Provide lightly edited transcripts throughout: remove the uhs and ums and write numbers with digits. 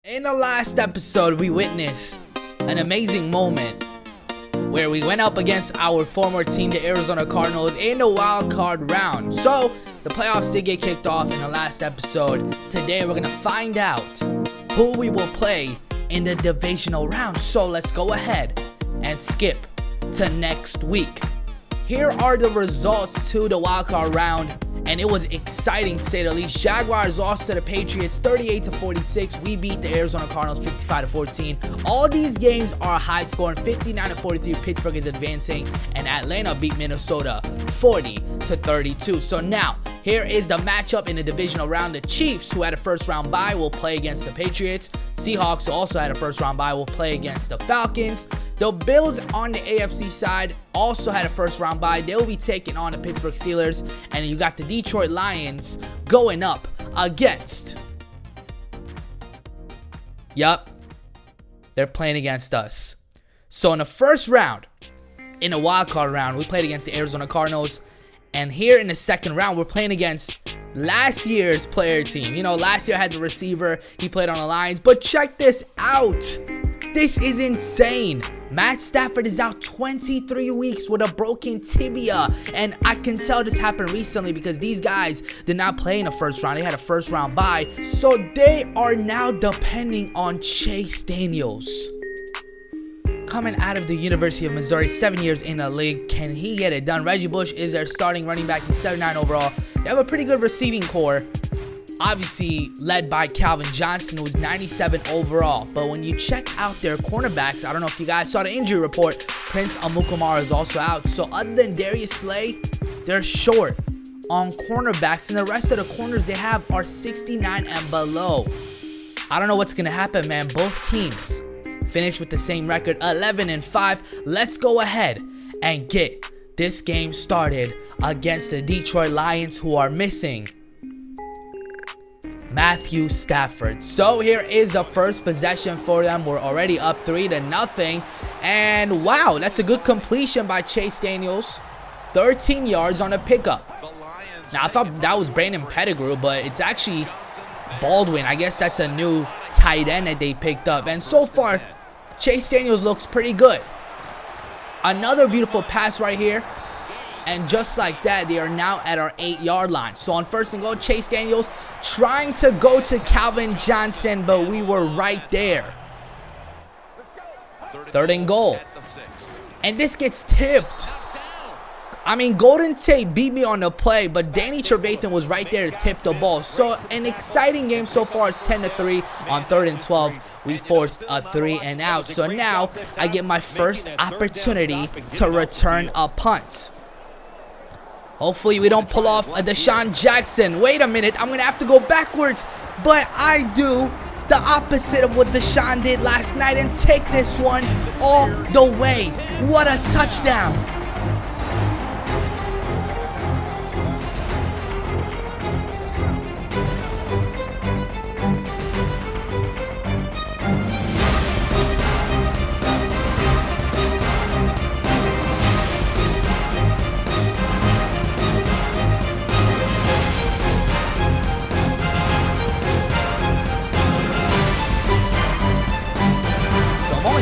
In the last episode, we witnessed an amazing moment where we went up against our former team, the Arizona Cardinals, in the wild card round. So, the playoffs did get kicked off in the last episode. Today, we're going to find out who we will play in the divisional round. So, let's go ahead and skip to next week. Here are the results to the wild card round. And it was exciting to say the least. Jaguars lost to the Patriots 38-46. We beat the Arizona Cardinals 55-14. All these games are high scoring. 59-43. Pittsburgh is advancing. And Atlanta beat Minnesota 40-32. So now, here is the matchup in the divisional round. The Chiefs, who had a first round bye, will play against the Patriots. Seahawks, who also had a first round bye, will play against the Falcons. The Bills on the AFC side also had a first round bye. They will be taking on the Pittsburgh Steelers. And you got the Detroit Lions going up against... Yup. They're playing against us. So in the first round, in the wildcard round, we played against the Arizona Cardinals. And here in the second round, we're playing against last year's player team. You know, last year I had the receiver. He played on the Lions. But check this out. This is insane. Matt Stafford is out 23 weeks with a broken tibia. And I can tell this happened recently because these guys did not play in the first round. They had a first round bye. So they are now depending on Chase Daniels. Coming out of the University of Missouri, 7 years in the league. Can he get it done? Reggie Bush is their starting running back. He's 79 overall. They have a pretty good receiving core. Obviously led by Calvin Johnson, who's 97 overall. But when you check out their cornerbacks, I don't know if you guys saw the injury report, Prince Amukamara is also out. So other than Darius Slay, they're short on cornerbacks. And the rest of the corners they have are 69 and below. I don't know what's going to happen, man. Both teams finished with the same record, 11-5. Let's go ahead and get this game started against the Detroit Lions, who are missing Matthew Stafford. So here is the first possession for them. We're already up 3-0. And wow, that's a good completion by Chase Daniels. 13 yards on a pickup. Now, I thought that was Brandon Pettigrew, but it's actually Baldwin. I guess that's a new tight end that they picked up. And so far, Chase Daniels looks pretty good. Another beautiful pass right here. And just like that, they are now at our 8-yard line. So on first and goal, Chase Daniels trying to go to Calvin Johnson, but we were right there. Third and goal. And this gets tipped. I mean, Golden Tate beat me on the play, but Danny Trevathan was right there to tip the ball. So an exciting game so far. It's 10-3 on 3rd and 12. We forced a 3-and-out. So now I get my first opportunity to return a punt. Hopefully we don't pull off a Deshaun Jackson. Wait a minute, I'm going to have to go backwards. But I do the opposite of what Deshaun did last night and take this one all the way. What a touchdown.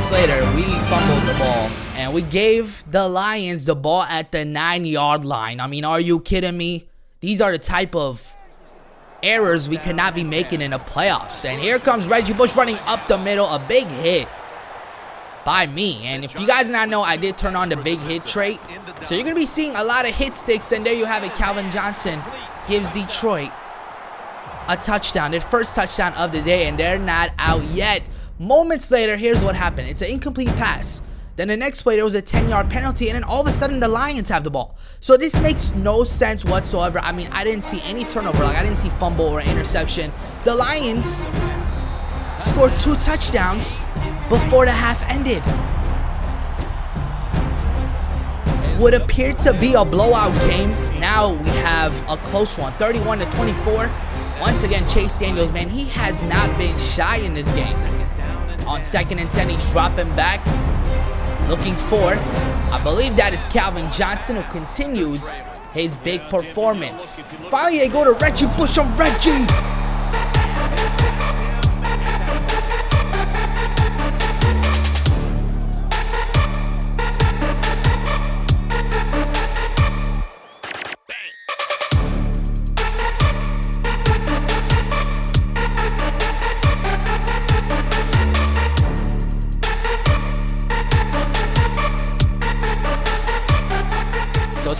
Later, we fumbled the ball and we gave the Lions the ball at the 9-yard line. I mean, are you kidding me? These are the type of errors we cannot be making in the playoffs. And here comes Reggie Bush running up the middle, a big hit by me. And if you guys not know, I did turn on the big hit trait. So you're going to be seeing a lot of hit sticks, and there you have it. Calvin Johnson gives Detroit a touchdown, their first touchdown of the day, and they're not out yet. Moments later, here's what happened. It's an incomplete pass. Then the next play, there was a 10-yard penalty, and then all of a sudden, the Lions have the ball. So this makes no sense whatsoever. I mean, I didn't see any turnover. Like, I didn't see fumble or interception. The Lions scored 2 touchdowns before the half ended. What appeared to be a blowout game, now we have a close one, 31-24. Once again, Chase Daniels, man, he has not been shy in this game. On 2nd and 10, he's dropping back, looking for, I believe that is Calvin Johnson, who continues his big performance. Finally, they go to Reggie Bush on Reggie.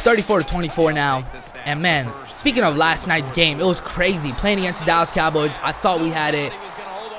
34-24 now. And man, speaking of last night's game, it was crazy. Playing against the Dallas Cowboys, I thought we had it.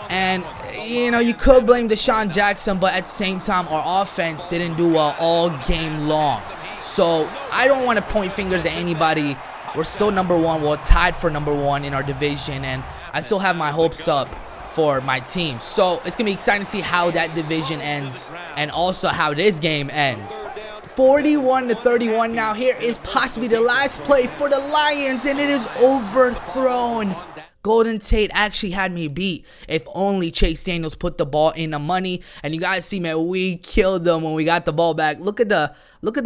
And, you know, you could blame Deshaun Jackson, but at the same time, our offense didn't do well all game long. So I don't want to point fingers at anybody. We're still #1. We're tied for #1 in our division, and I still have my hopes up for my team. So it's going to be exciting to see how that division ends and also how this game ends. 41-31 now. Here is possibly the last play for the Lions, and it is overthrown. Golden Tate actually had me beat. If only Chase Daniels put the ball in the money. And you guys see, man, we killed them when we got the ball back. Look at the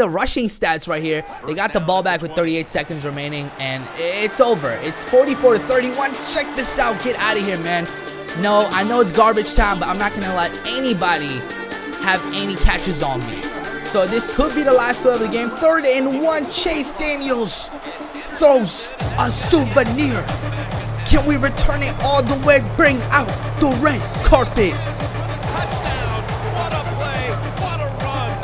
rushing stats right here. They got the ball back with 38 seconds remaining, and it's over. It's 44-31. Check this out. Get out of here, man. No, I know it's garbage time, but I'm not going to let anybody have any catches on me. So this could be the last play of the game. 3rd and 1. Chase Daniels throws a souvenir. Can we return it all the way? Bring out the red carpet. Touchdown. What a play. What a run.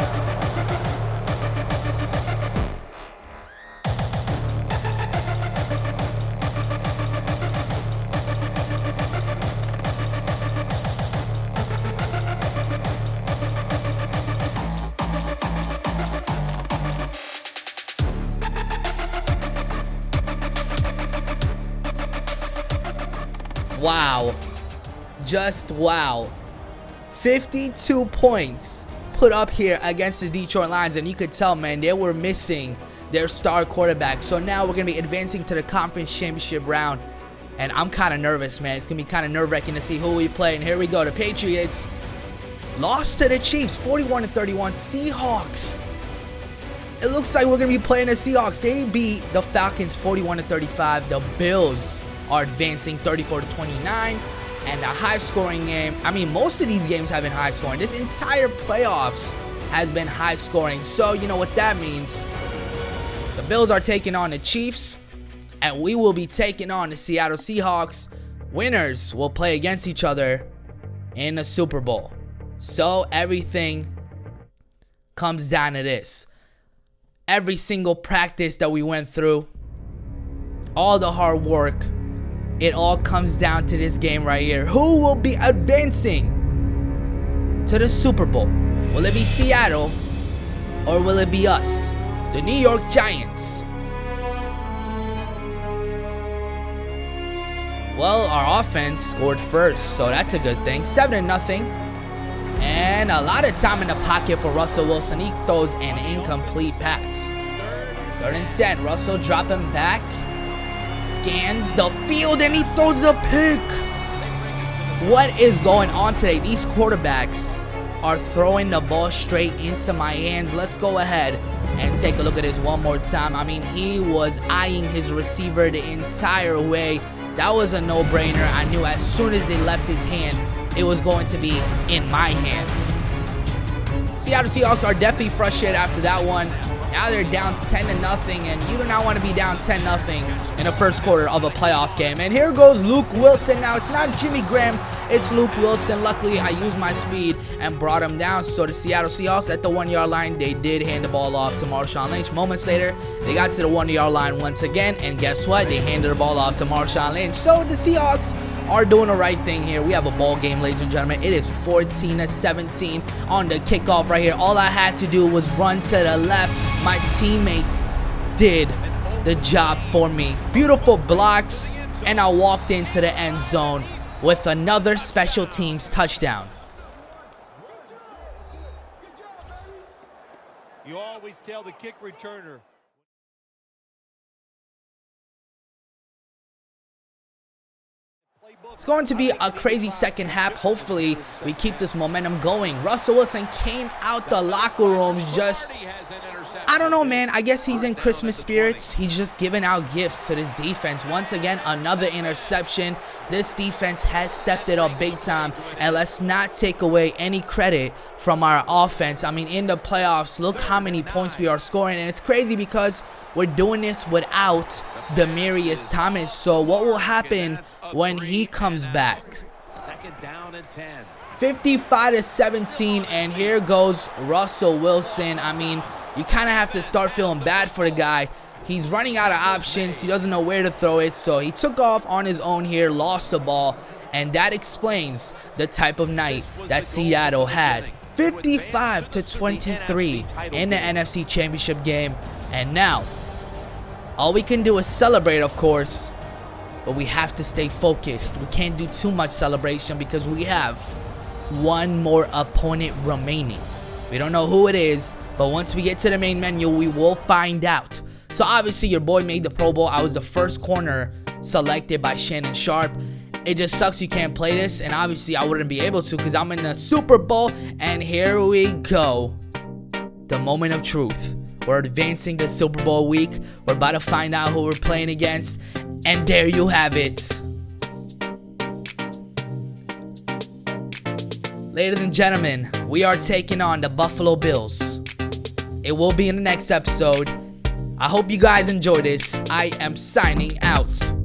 Wow. Just wow. 52 points put up here against the Detroit Lions, and you could tell, man, they were missing their star quarterback. So now we're going to be advancing to the conference championship round, and I'm kind of nervous, man. It's going to be kind of nerve-wracking to see who we play. And here we go. The Patriots lost to the Chiefs 41-31. Seahawks. It looks like we're going to be playing the Seahawks. They beat the Falcons 41-35. The Bills are advancing 34-29, and a high-scoring game. I mean, most of these games have been high-scoring. This entire playoffs has been high-scoring. So, you know what that means. The Bills are taking on the Chiefs, and we will be taking on the Seattle Seahawks. Winners will play against each other in the Super Bowl. So, everything comes down to this. Every single practice that we went through, all the hard work, it all comes down to this game right here. Who will be advancing to the Super Bowl? Will it be Seattle, or will it be us, the New York Giants? Well, our offense scored first, so that's a good thing. 7-0. And a lot of time in the pocket for Russell Wilson. He throws an incomplete pass. 3rd and 10. Russell dropping back. Scans the field, and he throws a pick. What is going on today? These quarterbacks are throwing the ball straight into my hands. Let's go ahead and take a look at this one more time. I mean, he was eyeing his receiver the entire way. That was a no-brainer. I knew as soon as it left his hand, it was going to be in my hands. Seattle Seahawks are definitely frustrated after that one. Now they're down 10-0, and you do not want to be down 10-0 in the first quarter of a playoff game. And here goes Luke Wilson. Now it's not Jimmy Graham, it's Luke Wilson. Luckily, I used my speed and brought him down. So the Seattle Seahawks at the 1-yard line, they did hand the ball off to Marshawn Lynch. Moments later, they got to the 1-yard line once again, and guess what? They handed the ball off to Marshawn Lynch. So the Seahawks are doing the right thing here. We have a ball game, ladies and gentlemen. It is 14-17 on the kickoff right here. All I had to do was run to the left. My teammates did the job for me. Beautiful blocks, and I walked into the end zone with another special teams touchdown. You always tell the kick returner. It's going to be a crazy second half. Hopefully, we keep this momentum going. Russell Wilson came out the locker rooms just, I don't know, man. I guess he's in Christmas spirits. He's just giving out gifts to this defense. Once again, another interception. This defense has stepped it up big time. And let's not take away any credit from our offense. I mean, in the playoffs, look how many points we are scoring. And it's crazy because we're doing this without Demaryius Thomas. So what will happen when he comes back? 2nd down and 10. 55-17, and here goes Russell Wilson. I mean, you kind of have to start feeling bad for the guy. He's running out of options. He doesn't know where to throw it, so he took off on his own here, lost the ball, and that explains the type of night that Seattle had. 55-23 in the NFC Championship game, and now all we can do is celebrate, of course, but we have to stay focused. We can't do too much celebration because we have one more opponent remaining. We don't know who it is, but once we get to the main menu, we will find out. So obviously your boy made the Pro Bowl. I was the first corner selected by Shannon Sharp. It just sucks you can't play this, and obviously I wouldn't be able to because I'm in the Super Bowl. And here we go. The moment of truth. We're advancing to Super Bowl week. We're about to find out who we're playing against. And there you have it. Ladies and gentlemen, we are taking on the Buffalo Bills. It will be in the next episode. I hope you guys enjoy this. I am signing out.